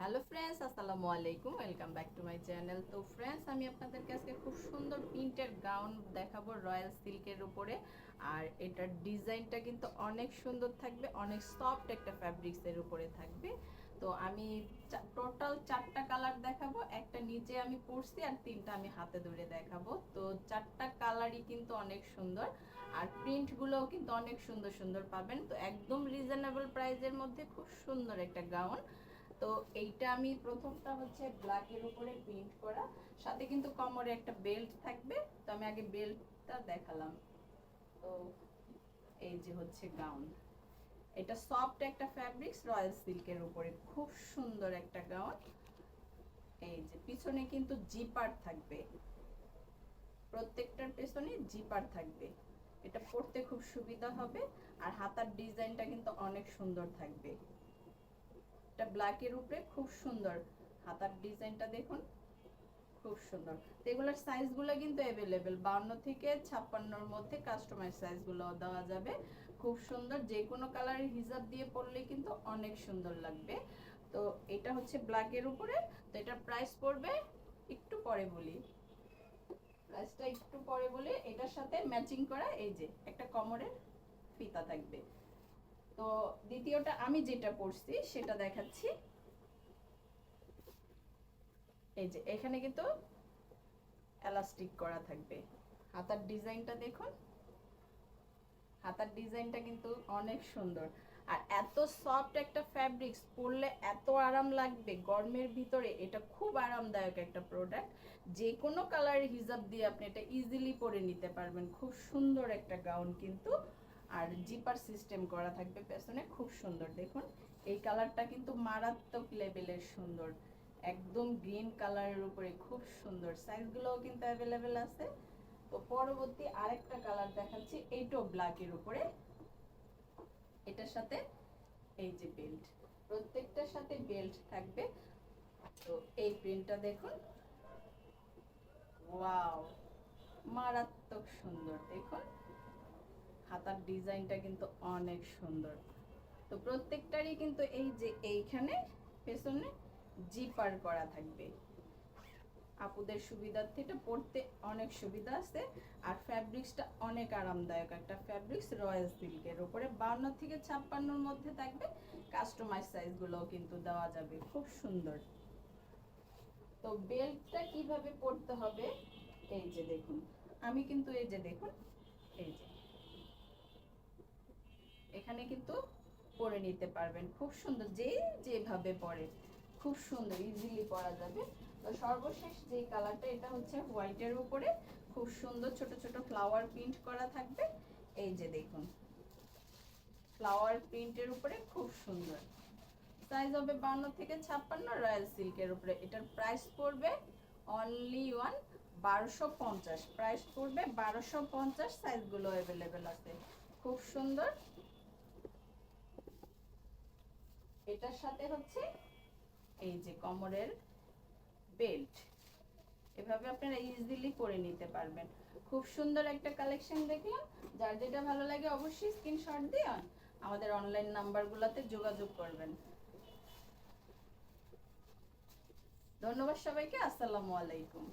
Hello friends, আসসালামু আলাইকুম। Welcome back to my channel. তো ফ্রেন্ডস, আমি আপনাদেরকে আজকে খুব সুন্দর প্রিন্টের গাউন দেখাবো রয়্যাল সিল্কের উপরে। আর এটার ডিজাইনটা কিন্তু অনেক সুন্দর থাকবে, অনেক সফট একটা ফ্যাব্রিক্সের উপরে থাকবে। তো আমি টোটাল 4টা কালার দেখাবো। একটা নিচে আমি পরছি আর 3টা আমি হাতে ধরে দেখাবো। তো 4টা কালারই কিন্তু অনেক সুন্দর, আর প্রিন্টগুলোও কিন্তু অনেক সুন্দর সুন্দর পাবেন। তো একদম রিজনেবল প্রাইসের মধ্যে খুব সুন্দর একটা গাউন। তো এইটা আমি প্রথমটা হচ্ছে ব্ল্যাকের উপরে প্রিন্ট করা, সাথে কিন্তু কোমরে একটা বেল্ট থাকবে। তো আমি আগে বেল্টটা দেখালাম। তো এই যে হচ্ছে গাউন, এটা সফট একটা ফ্যাব্রিক্স রয়্যাল সিল্কের উপরে, খুব সুন্দর একটা গাউন। এই যে পিছনে কিন্তু জিপার থাকবে, প্রত্যেকটার পেছনে জিপার থাকবে, এটা পরতে খুব সুবিধা হবে। আর হাতার ডিজাইনটা কিন্তু অনেক সুন্দর থাকবে। এটা ব্ল্যাকের উপরে খুব সুন্দর, হাতার ডিজাইনটা দেখুন, খুব সুন্দর। তো এগুলোর সাইজগুলো কিন্তু অ্যাভেলেবেল, 52 থেকে 56-র মধ্যে কাস্টমাইজ সাইজগুলো দেওয়া যাবে। খুব সুন্দর, যে কোনো কালারের হিজাব দিয়ে পরলে কিন্তু অনেক সুন্দর লাগবে। তো এটা হচ্ছে ব্ল্যাকের উপরে। তো এটার প্রাইস পড়বে, একটু পরে বলি, প্রাইসটা একটু পরে বলি। এটার সাথে ম্যাচিং করা এই যে একটা কোমরের ফিতা থাকবে। তো দ্বিতীয়টা আমি যেটা পরছি সেটা দেখাচ্ছি। এই যে এখানে কিন্তু এলাস্টিক করা থাকবে। হাতার ডিজাইনটা দেখুন, হাতার ডিজাইনটা কিন্তু অনেক সুন্দর। আর এত সফট একটা ফ্যাব্রিক্স, পরলে এত আরাম লাগবে গরমের ভিতরে। এটা খুব আরামদায়ক একটা প্রোডাক্ট, যে কোনো কালারের হিজাব দিয়ে আপনি এটা ইজিলি পরে নিতে পারবেন। খুব সুন্দর একটা গাউন কিন্তু। আর জিপার সিস্টেম করা থাকবে পেছনে, খুব সুন্দর। দেখুন এই কালারটা কিন্তু মারাত্মক লেভেলের সুন্দর, একদম গ্রিন কালারের উপরে, খুব সুন্দর। সাইজগুলোও কিন্তু অ্যাভেলেবেল আছে। তো পরবর্তী আরেকটা কালার দেখাচ্ছি, এইটাও ব্ল্যাকের উপরে। এটার সাথে এই যে বেল্ট, প্রত্যেকটার সাথে বেল্ট থাকবে। তো এই প্রিন্টটা দেখুন, ওয়াও, মারাত্মক সুন্দর। দেখুন হাতার ডিজাইনটা কিন্তু অনেক সুন্দর। তো প্রত্যেকটারই কিন্তু এই যে এইখানে পেছনে জিপার করা থাকবে, আপুদের সুবিধার্থে এটা পড়তে অনেক সুবিধা আছে। আর ফ্যাব্রিক্সটা অনেক আরামদায়ক একটা ফ্যাব্রিক্স, রয়্যাল সিল্কের উপরে। 52 থেকে 56-র মধ্যে থাকবে, কাস্টমাইজ সাইজগুলোও কিন্তু দেওয়া যাবে, খুব সুন্দর। তো বেল্টটা কিভাবে পড়তে হবে, এই যে দেখুন, আমি কিন্তু এই যে দেখুন, এই যে এখানে কিন্তু পরে নিতে পারবেন, খুব সুন্দর, যে যেভাবে পরে খুব সুন্দর ইজিলি পরা যাবে। তো সর্বশেষ যে কালারটা, এটা হচ্ছে হোয়াইটের উপরে, খুব সুন্দর ছোট ছোট ফ্লাওয়ার প্রিন্ট করা থাকবে। এই যে দেখুন, ফ্লাওয়ার প্রিন্টের উপরে খুব সুন্দর। সাইজ হবে 52 থেকে 56, রয়্যাল সিল্কের উপরে। এটার প্রাইস পড়বে অনলি 1250, প্রাইস পড়বে 1250। সাইজগুলো অ্যাভেলেবেল আছে, খুব সুন্দর। এটার সাথে হচ্ছে এই যে কোমরের বেল্ট, এভাবে আপনারা ইজিলি পরে নিতে পারবেন। খুব সুন্দর একটা কালেকশন দেখলাম। যার যেটা ভালো লাগে অবশ্যই স্ক্রিনশট দিয়ে আমাদের অনলাইন নাম্বারগুলোতে যোগাযোগ করবেন। ধন্যবাদ সবাইকে, আসসালামু আলাইকুম।